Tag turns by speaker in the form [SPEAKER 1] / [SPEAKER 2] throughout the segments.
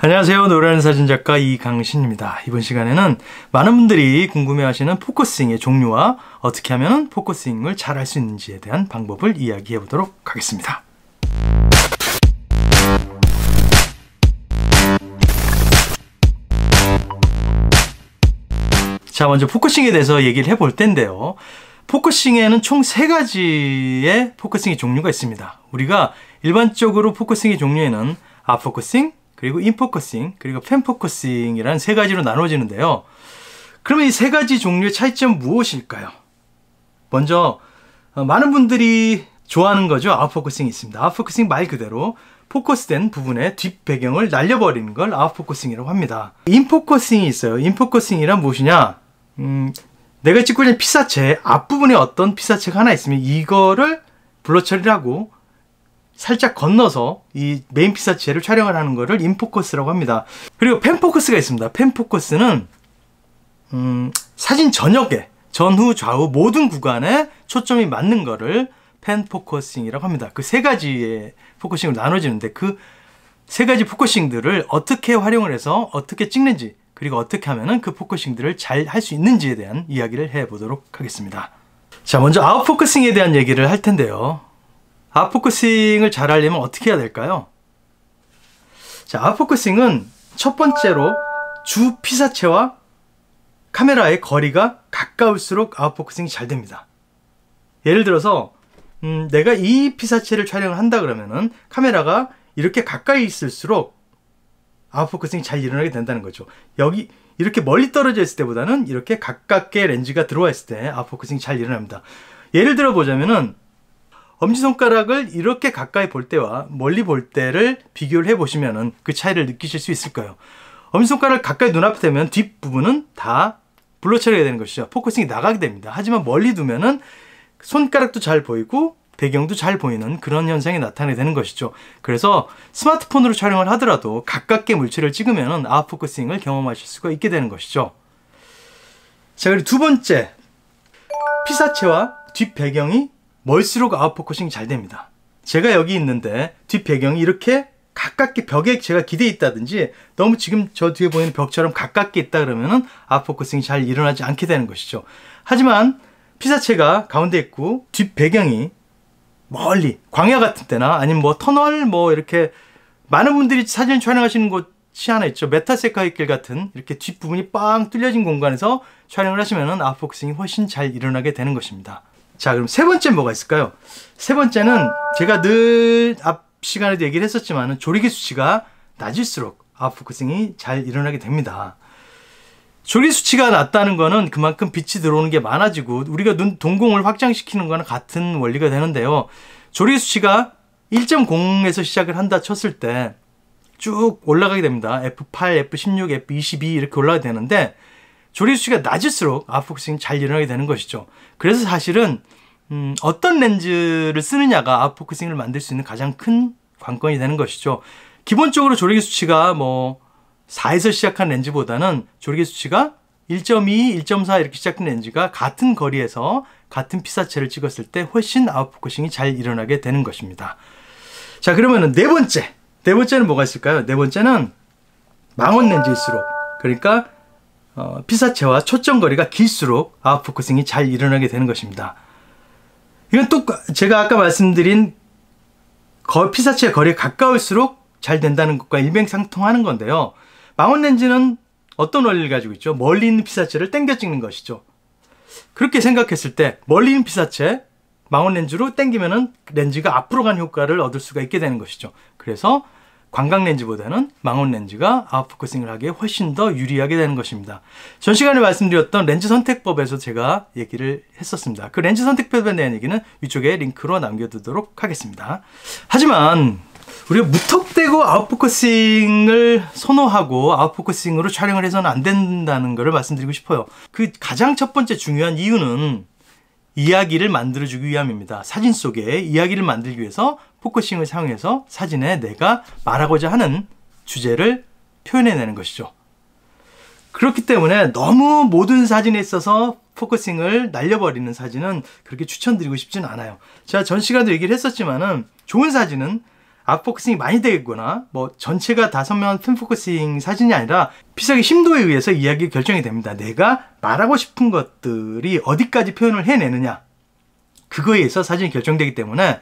[SPEAKER 1] 안녕하세요. 노래하는 사진작가 이강신입니다. 이번 시간에는 많은 분들이 궁금해하시는 포커싱의 종류와 어떻게 하면 포커싱을 잘 할 수 있는지에 대한 방법을 이야기해 보도록 하겠습니다. 자, 먼저 포커싱에 대해서 얘기를 해볼 텐데요. 포커싱에는 총 3가지의 포커싱의 종류가 있습니다. 우리가 일반적으로 포커싱의 종류에는 아포커싱, 그리고 인포커싱, 그리고 팬포커싱이라는 3가지로 나눠지는데요. 그러면 이 3가지 종류의 차이점은 무엇일까요? 먼저 많은 분들이 좋아하는 거죠. 아웃포커싱이 있습니다. 아웃포커싱 말 그대로 포커스된 부분의 뒷배경을 날려버리는 걸 아웃포커싱이라고 합니다. 인포커싱이 있어요. 인포커싱이란 무엇이냐? 내가 찍고 있는 피사체 앞부분에 어떤 피사체가 하나 있으면 이거를 블러 처리를 하고 살짝 건너서 이 메인 피사체를 촬영을 하는 거를 인포커스라고 합니다. 그리고 팬포커스가 있습니다. 팬포커스는 사진 전역에 전후 좌우 모든 구간에 초점이 맞는 거를 팬포커싱이라고 합니다. 그 3가지의 포커싱으로 나눠지는데 그 3가지 포커싱들을 어떻게 활용을 해서 어떻게 찍는지, 그리고 어떻게 하면은 그 포커싱들을 잘 할 수 있는지에 대한 이야기를 해보도록 하겠습니다. 자, 먼저 아웃포커싱에 대한 얘기를 할 텐데요. 아웃포커싱을 잘 하려면 어떻게 해야 될까요? 자, 아웃포커싱은 첫 번째로 주 피사체와 카메라의 거리가 가까울수록 아웃포커싱이 잘 됩니다. 예를 들어서 내가 이 피사체를 촬영을 한다 그러면은 카메라가 이렇게 가까이 있을수록 아웃포커싱이 잘 일어나게 된다는 거죠. 여기 이렇게 멀리 떨어져 있을 때보다는 이렇게 가깝게 렌즈가 들어와 있을 때 아웃포커싱이 잘 일어납니다. 예를 들어 보자면은 엄지손가락을 이렇게 가까이 볼 때와 멀리 볼 때를 비교를 해보시면은 그 차이를 느끼실 수 있을 거예요. 엄지손가락을 가까이 눈앞에 대면 뒷부분은 다 블러 처리가 되는 것이죠. 포커싱이 나가게 됩니다. 하지만 멀리 두면은 손가락도 잘 보이고 배경도 잘 보이는 그런 현상이 나타나게 되는 것이죠. 그래서 스마트폰으로 촬영을 하더라도 가깝게 물체를 찍으면 아웃포커싱을 경험하실 수가 있게 되는 것이죠. 자, 그리고 두 번째, 피사체와 뒷배경이 멀수록 아웃포커싱이 잘 됩니다. 제가 여기 있는데 뒷배경이 이렇게 가깝게 벽에 제가 기대어 있다든지 너무 지금 저 뒤에 보이는 벽처럼 가깝게 있다 그러면은 아웃포커싱이 잘 일어나지 않게 되는 것이죠. 하지만 피사체가 가운데 있고 뒷배경이 멀리 광야 같은 때나 아니면 뭐 터널 뭐 이렇게 많은 분들이 사진 촬영하시는 곳이 하나 있죠. 메타세카이길 같은 이렇게 뒷부분이 빵 뚫려진 공간에서 촬영을 하시면은 아웃포커싱이 훨씬 잘 일어나게 되는 것입니다. 자, 그럼 3번째 뭐가 있을까요? 3번째는 제가 늘 앞 시간에도 얘기를 했었지만 조리개 수치가 낮을수록 아웃포커싱이 잘 일어나게 됩니다. 조리개 수치가 낮다는 거는 그만큼 빛이 들어오는 게 많아지고 우리가 눈 동공을 확장시키는 거랑 같은 원리가 되는데요. 조리개 수치가 1.0에서 시작을 한다 쳤을 때 쭉 올라가게 됩니다. F8, F16, F22 이렇게 올라가게 되는데 조리개 수치가 낮을수록 아웃포커싱이 잘 일어나게 되는 것이죠. 그래서 사실은 어떤 렌즈를 쓰느냐가 아웃포커싱을 만들 수 있는 가장 큰 관건이 되는 것이죠. 기본적으로 조리개 수치가 뭐 4에서 시작한 렌즈보다는 조리개 수치가 1.2, 1.4 이렇게 시작한 렌즈가 같은 거리에서 같은 피사체를 찍었을 때 훨씬 아웃포커싱이 잘 일어나게 되는 것입니다. 자, 그러면은 네 번째는 뭐가 있을까요? 네 번째는 망원 렌즈일수록, 그러니까 피사체와 초점 거리가 길수록 아웃포커싱이 잘 일어나게 되는 것입니다. 이건 또 제가 아까 말씀드린 피사체의 거리가 가까울수록 잘 된다는 것과 일맥상통하는 건데요. 망원 렌즈는 어떤 원리를 가지고 있죠? 멀리 있는 피사체를 당겨 찍는 것이죠. 그렇게 생각했을 때 멀리 있는 피사체 망원 렌즈로 당기면은 렌즈가 앞으로 가는 효과를 얻을 수가 있게 되는 것이죠. 그래서 광각 렌즈보다는 망원 렌즈가 아웃포커싱을 하기에 훨씬 더 유리하게 되는 것입니다. 전 시간에 말씀드렸던 렌즈 선택법에서 제가 얘기를 했었습니다. 그 렌즈 선택법에 대한 얘기는 위쪽에 링크로 남겨두도록 하겠습니다. 하지만 우리가 무턱대고 아웃포커싱을 선호하고 아웃포커싱으로 촬영을 해서는 안 된다는 것을 말씀드리고 싶어요. 그 가장 첫 번째 중요한 이유는 이야기를 만들어주기 위함입니다. 사진 속에 이야기를 만들기 위해서 포커싱을 사용해서 사진에 내가 말하고자 하는 주제를 표현해내는 것이죠. 그렇기 때문에 너무 모든 사진에 있어서 포커싱을 날려버리는 사진은 그렇게 추천드리고 싶지는 않아요. 제가 전 시간도 얘기를 했었지만은 좋은 사진은 아웃포커싱이 많이 되거나 뭐 전체가 다 선명한 펜포커싱 사진이 아니라 피사기 심도에 의해서 이야기 결정이 됩니다. 내가 말하고 싶은 것들이 어디까지 표현을 해내느냐, 그거에 의해서 사진이 결정되기 때문에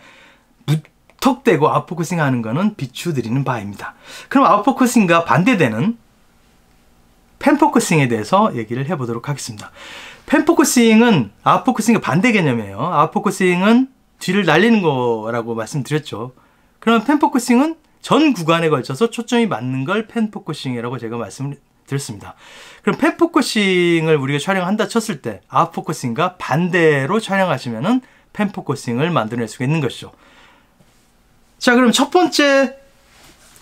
[SPEAKER 1] 무턱대고 아웃포커싱 하는 거는 비추드리는 바입니다. 그럼 아웃포커싱과 반대되는 펜포커싱에 대해서 얘기를 해보도록 하겠습니다. 펜포커싱은 아웃포커싱의 반대 개념이에요. 아웃포커싱은 뒤를 날리는 거라고 말씀드렸죠. 그럼 펜포커싱은 전 구간에 걸쳐서 초점이 맞는 걸 펜포커싱이라고 제가 말씀을 드렸습니다. 그럼 펜포커싱을 우리가 촬영한다 쳤을 때 아웃포커싱과 반대로 촬영하시면은 펜포커싱을 만들어낼 수가 있는 것이죠. 자, 그럼 첫 번째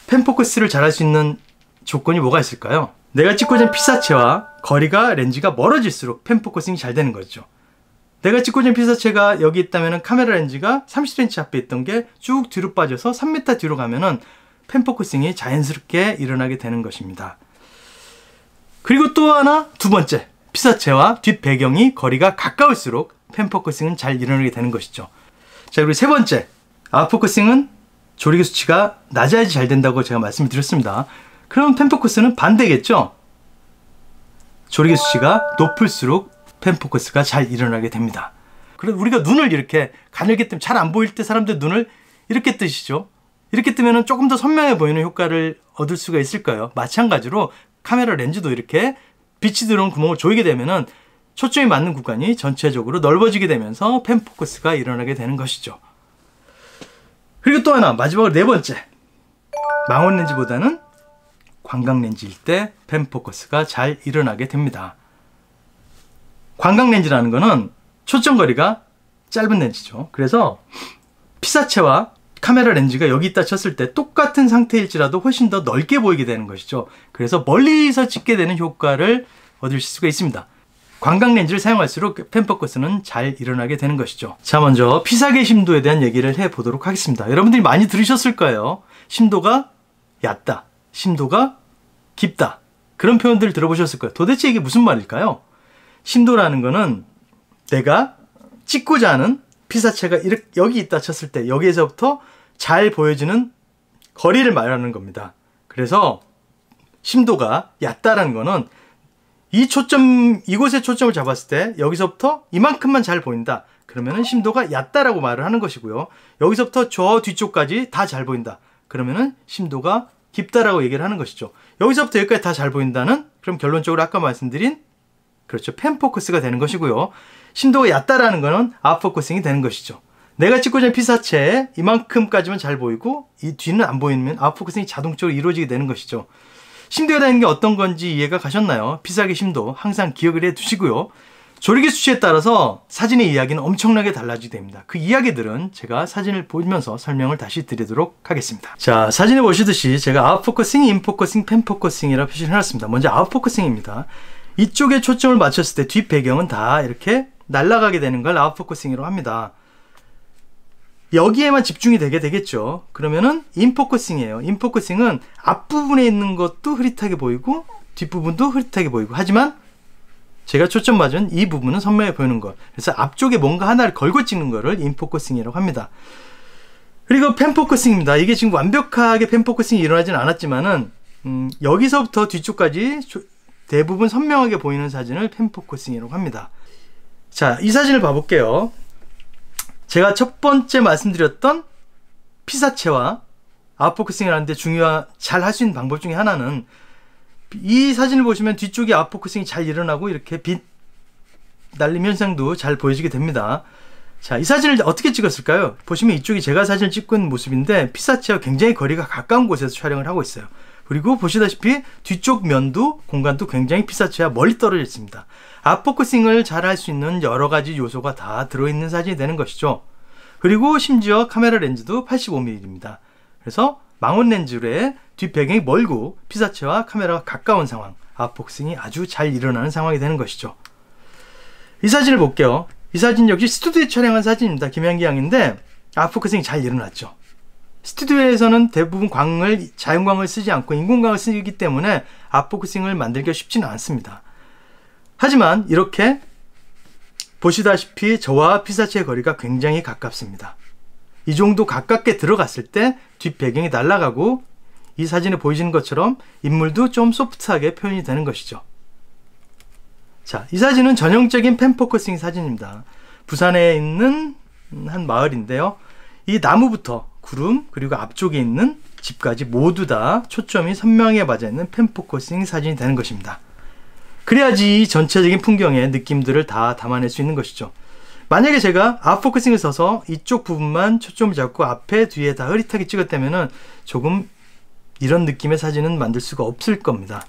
[SPEAKER 1] 펜포커스를 잘할 수 있는 조건이 뭐가 있을까요? 내가 찍고자 하는 피사체와 거리가 렌즈가 멀어질수록 펜포커싱이 잘 되는 거죠. 내가 찍고자 하는 피사체가 여기 있다면 카메라 렌즈가 30cm 앞에 있던 게 쭉 뒤로 빠져서 3m 뒤로 가면은 펜포커싱이 자연스럽게 일어나게 되는 것입니다. 그리고 또 하나, 두 번째, 피사체와 뒷배경이 거리가 가까울수록 펜포커싱은 잘 일어나게 되는 것이죠. 자, 그리고 세 번째, 아웃포커싱은 조리개 수치가 낮아야지 잘 된다고 제가 말씀을 드렸습니다. 그럼 펜포커스는 반대겠죠? 조리개 수치가 높을수록 펜포커스가 잘 일어나게 됩니다. 그래서 우리가 눈을 이렇게 가늘게 뜨면 잘 안 보일 때 사람들 눈을 이렇게 뜨시죠? 이렇게 뜨면 조금 더 선명해 보이는 효과를 얻을 수가 있을까요? 마찬가지로 카메라 렌즈도 이렇게 빛이 들어오는 구멍을 조이게 되면은 초점이 맞는 구간이 전체적으로 넓어지게 되면서 펜포커스가 일어나게 되는 것이죠. 그리고 또 하나, 마지막으로 네 번째, 망원 렌즈보다는 광각 렌즈일 때 펜포커스가 잘 일어나게 됩니다. 광각 렌즈라는 거는 초점거리가 짧은 렌즈죠. 그래서 피사체와 카메라 렌즈가 여기 있다 쳤을 때 똑같은 상태일지라도 훨씬 더 넓게 보이게 되는 것이죠. 그래서 멀리서 찍게 되는 효과를 얻을 수가 있습니다. 광각 렌즈를 사용할수록 펜포커스는 잘 일어나게 되는 것이죠. 자, 먼저 피사계 심도에 대한 얘기를 해보도록 하겠습니다. 여러분들이 많이 들으셨을 거예요. 심도가 얕다, 심도가 깊다, 그런 표현들을 들어보셨을 거예요. 도대체 이게 무슨 말일까요? 심도라는 거는 내가 찍고자 하는 피사체가 이렇게 여기 있다 쳤을 때 여기에서부터 잘 보여지는 거리를 말하는 겁니다. 그래서 심도가 얕다라는 거는 이곳에 초점을 잡았을 때 여기서부터 이만큼만 잘 보인다. 그러면은 심도가 얕다라고 말을 하는 것이고요. 여기서부터 저 뒤쪽까지 다 잘 보인다. 그러면은 심도가 깊다라고 얘기를 하는 것이죠. 여기서부터 여기까지 다 잘 보인다는, 그럼 결론적으로 아까 말씀드린, 그렇죠, 펜포커스가 되는 것이고요. 심도가 얕다라는 거는 아웃포커싱이 되는 것이죠. 내가 찍고자 하는 피사체에 이만큼까지만 잘 보이고 이 뒤는 안 보이면 아웃포커싱이 자동적으로 이루어지게 되는 것이죠. 심도에 대한 게 어떤 건지 이해가 가셨나요? 피사계 심도 항상 기억을 해 두시고요. 조리개 수치에 따라서 사진의 이야기는 엄청나게 달라지게 됩니다. 그 이야기들은 제가 사진을 보면서 설명을 다시 드리도록 하겠습니다. 자, 사진에 보시듯이 제가 아웃포커싱, 인포커싱, 펜포커싱이라고 표시를 해놨습니다. 먼저 아웃포커싱입니다. 이쪽에 초점을 맞췄을 때 뒷배경은 다 이렇게 날아가게 되는 걸 아웃포커싱이라고 합니다. 여기에만 집중이 되게 되겠죠. 그러면은 인포커싱이에요. 인포커싱은 앞부분에 있는 것도 흐릿하게 보이고 뒷부분도 흐릿하게 보이고, 하지만 제가 초점 맞은 이 부분은 선명해 보이는 것. 그래서 앞쪽에 뭔가 하나를 걸고 찍는 거를 인포커싱이라고 합니다. 그리고 펜포커싱입니다. 이게 지금 완벽하게 펜포커싱이 일어나진 않았지만은 여기서부터 뒤쪽까지 대부분 선명하게 보이는 사진을 펜포커싱이라고 합니다. 자, 이 사진을 봐볼게요. 제가 첫 번째 말씀드렸던 피사체와 아웃포커싱을 하는데 잘 할 수 있는 방법 중에 하나는, 이 사진을 보시면 뒤쪽에 아웃포커싱이 잘 일어나고 이렇게 빛 날림 현상도 잘 보여지게 됩니다. 자, 이 사진을 어떻게 찍었을까요? 보시면 이쪽이 제가 사진을 찍고 있는 모습인데 피사체와 굉장히 거리가 가까운 곳에서 촬영을 하고 있어요. 그리고 보시다시피 뒤쪽 면도 공간도 굉장히 피사체와 멀리 떨어져 있습니다. 아웃포커싱을 잘 할 수 있는 여러 가지 요소가 다 들어있는 사진이 되는 것이죠. 그리고 심지어 카메라 렌즈도 85mm입니다. 그래서 망원 렌즈의 뒷배경이 멀고 피사체와 카메라가 가까운 상황, 아웃포커싱이 아주 잘 일어나는 상황이 되는 것이죠. 이 사진을 볼게요. 이 사진 역시 스튜디오에 촬영한 사진입니다. 김양기 양인데 아웃포커싱이 잘 일어났죠. 스튜디오에서는 대부분 자연광을 쓰지 않고 인공광을 쓰기 때문에 아웃포커싱을 만들기가 쉽지는 않습니다. 하지만 이렇게 보시다시피 저와 피사체의 거리가 굉장히 가깝습니다. 이 정도 가깝게 들어갔을 때 뒷배경이 날아가고 이 사진에 보이시는 것처럼 인물도 좀 소프트하게 표현이 되는 것이죠. 자, 이 사진은 전형적인 펜포커싱 사진입니다. 부산에 있는 한 마을인데요. 이 나무부터 구름 그리고 앞쪽에 있는 집까지 모두 다 초점이 선명하게 맞아 있는 펜포커싱 사진이 되는 것입니다. 그래야지 이 전체적인 풍경의 느낌들을 다 담아낼 수 있는 것이죠. 만약에 제가 아웃포커싱을 써서 이쪽 부분만 초점을 잡고 앞에 뒤에 다 흐릿하게 찍었다면 조금 이런 느낌의 사진은 만들 수가 없을 겁니다.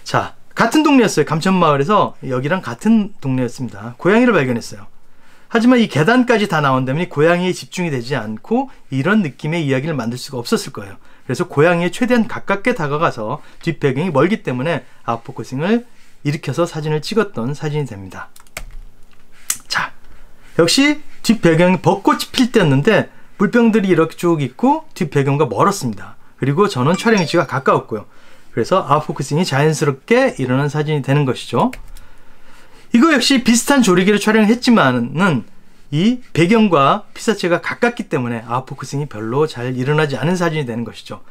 [SPEAKER 1] 자, 같은 동네였어요. 감천마을에서 여기랑 같은 동네였습니다. 고양이를 발견했어요. 하지만 이 계단까지 다 나온다면 이 고양이에 집중이 되지 않고 이런 느낌의 이야기를 만들 수가 없었을 거예요. 그래서 고양이에 최대한 가깝게 다가가서 뒷배경이 멀기 때문에 아웃포커싱을 일으켜서 사진을 찍었던 사진이 됩니다. 자, 역시 뒷배경이 벚꽃이 필 때였는데 물병들이 이렇게 쭉 있고 뒷배경과 멀었습니다. 그리고 저는 촬영 위치가 가까웠고요. 그래서 아웃포커싱이 자연스럽게 일어난 사진이 되는 것이죠. 이거 역시 비슷한 조리기로 촬영을 했지만은 이 배경과 피사체가 가깝기 때문에 아웃포커싱이 별로 잘 일어나지 않은 사진이 되는 것이죠.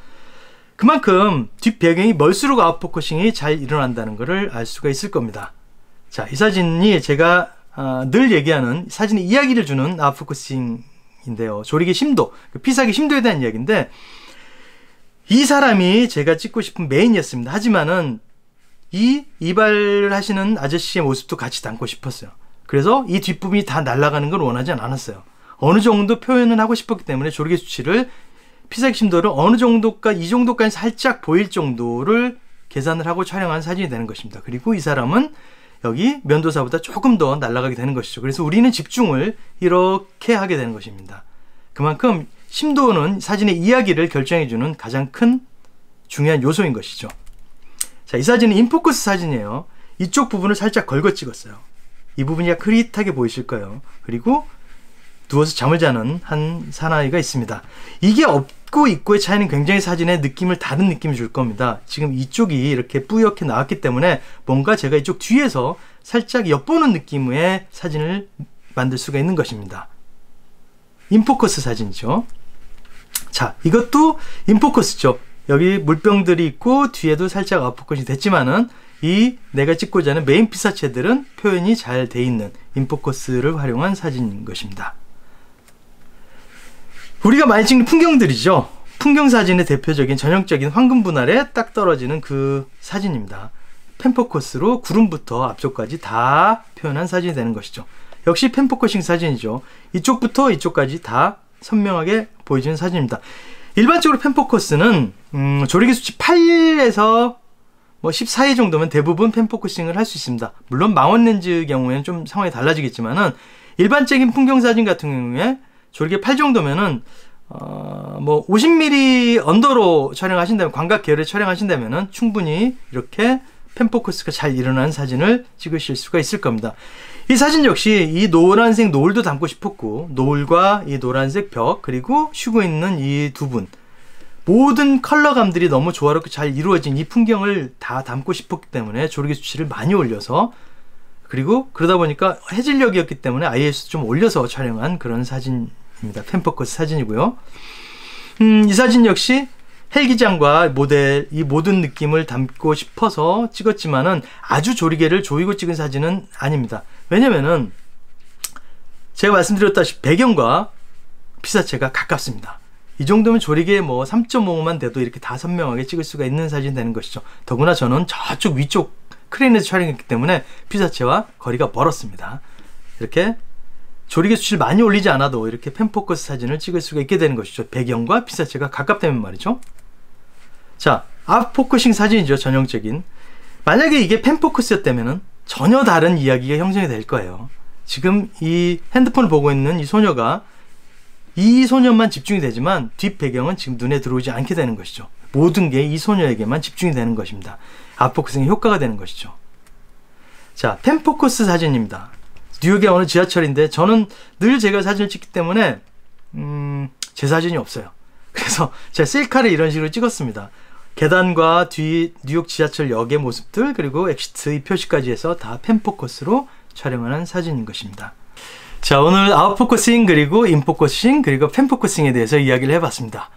[SPEAKER 1] 그만큼 뒷배경이 멀수록 아웃포커싱이 잘 일어난다는 것을 알 수가 있을 겁니다. 자, 이 사진이 제가 늘 얘기하는 사진의 이야기를 주는 아웃포커싱인데요. 조리기 심도, 피사기 심도에 대한 이야기인데 이 사람이 제가 찍고 싶은 메인이었습니다. 하지만은 이 이발을 하시는 아저씨의 모습도 같이 담고 싶었어요. 그래서 이 뒷부분이 다 날아가는 걸 원하지 않았어요. 어느 정도 표현을 하고 싶었기 때문에 조리개 수치를 피사기 심도를 어느 정도까지 이 정도까지 살짝 보일 정도를 계산을 하고 촬영한 사진이 되는 것입니다. 그리고 이 사람은 여기 면도사보다 조금 더 날아가게 되는 것이죠. 그래서 우리는 집중을 이렇게 하게 되는 것입니다. 그만큼 심도는 사진의 이야기를 결정해주는 가장 큰 중요한 요소인 것이죠. 자, 이 사진은 인포커스 사진이에요. 이쪽 부분을 살짝 걸거 찍었어요. 이 부분이 약간 흐릿하게 보이실 거예요. 그리고 누워서 잠을 자는 한 사나이가 있습니다. 이게 없고 있고의 차이는 굉장히 사진의 느낌을 다른 느낌을 줄 겁니다. 지금 이쪽이 이렇게 뿌옇게 나왔기 때문에 뭔가 제가 이쪽 뒤에서 살짝 엿보는 느낌의 사진을 만들 수가 있는 것입니다. 인포커스 사진이죠. 자, 이것도 인포커스죠. 여기 물병들이 있고 뒤에도 살짝 아웃포커싱이 됐지만은 이 내가 찍고자 하는 메인 피사체들은 표현이 잘 돼 있는 인포커스를 활용한 사진인 것입니다. 우리가 많이 찍는 풍경들이죠. 풍경 사진의 대표적인 전형적인 황금 분할에 딱 떨어지는 그 사진입니다. 펜포커스로 구름부터 앞쪽까지 다 표현한 사진이 되는 것이죠. 역시 펜포커싱 사진이죠. 이쪽부터 이쪽까지 다 선명하게 보여지는 사진입니다. 일반적으로 펜포커스는 조리기 수치 8에서 14회 정도면 대부분 펜포커싱을 할 수 있습니다. 물론 망원 렌즈 경우에는 좀 상황이 달라지겠지만은 일반적인 풍경 사진 같은 경우에 조리기 8 정도면은 50mm 언더로 촬영하신다면, 광각 계열을 촬영하신다면은 충분히 이렇게 펜포커스가 잘 일어나는 사진을 찍으실 수가 있을 겁니다. 이 사진 역시 이 노란색 노을도 담고 싶었고, 노을과 이 노란색 벽, 그리고 쉬고 있는 이 두 분, 모든 컬러감들이 너무 조화롭게 잘 이루어진 이 풍경을 다 담고 싶었기 때문에 조리기 수치를 많이 올려서, 그리고 그러다 보니까 해질녘이었기 때문에 ISO 좀 올려서 촬영한 그런 사진입니다. 펜포커스 사진이고요. 이 사진 역시 헬기장과 모델, 이 모든 느낌을 담고 싶어서 찍었지만은 아주 조리개를 조이고 찍은 사진은 아닙니다. 왜냐면은 제가 말씀드렸다시피 배경과 피사체가 가깝습니다. 이 정도면 조리개 3.5만 돼도 이렇게 다 선명하게 찍을 수가 있는 사진이 되는 것이죠. 더구나 저는 저쪽 위쪽 크레인에서 촬영했기 때문에 피사체와 거리가 멀었습니다. 이렇게 조리개 수치를 많이 올리지 않아도 이렇게 펜포커스 사진을 찍을 수가 있게 되는 것이죠. 배경과 피사체가 가깝다면 말이죠. 자, 아웃포커싱 사진이죠. 전형적인. 만약에 이게 펜포커스였다면 전혀 다른 이야기가 형성이 될 거예요. 지금 이 핸드폰을 보고 있는 이 소녀가 이 소녀만 집중이 되지만 뒷 배경은 지금 눈에 들어오지 않게 되는 것이죠. 모든 게 이 소녀에게만 집중이 되는 것입니다. 아웃포커싱의 효과가 되는 것이죠. 자, 펜포커스 사진입니다. 뉴욕의 어느 지하철인데 저는 늘 제가 사진을 찍기 때문에 제 사진이 없어요. 그래서 제가 셀카를 이런 식으로 찍었습니다. 계단과 뒤 뉴욕 지하철역의 모습들, 그리고 엑시트 이 표시까지 해서 다 펜포커스로 촬영하는 사진인 것입니다. 자, 오늘 아웃포커싱 그리고 인포커싱 그리고 펜포커싱에 대해서 이야기를 해봤습니다.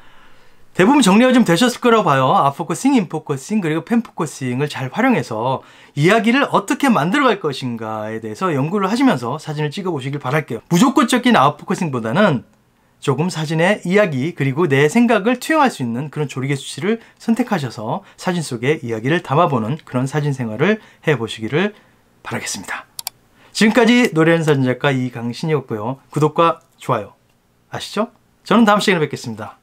[SPEAKER 1] 대부분 정리가 좀 되셨을 거라고 봐요. 아웃포커싱, 인포커싱 그리고 펜포커싱을 잘 활용해서 이야기를 어떻게 만들어갈 것인가에 대해서 연구를 하시면서 사진을 찍어보시길 바랄게요. 무조건적인 아웃포커싱보다는 조금 사진의 이야기 그리고 내 생각을 투영할 수 있는 그런 조리개 수치를 선택하셔서 사진 속에 이야기를 담아보는 그런 사진 생활을 해보시기를 바라겠습니다. 지금까지 노래하는 사진작가 이강신이었고요. 구독과 좋아요 아시죠? 저는 다음 시간에 뵙겠습니다.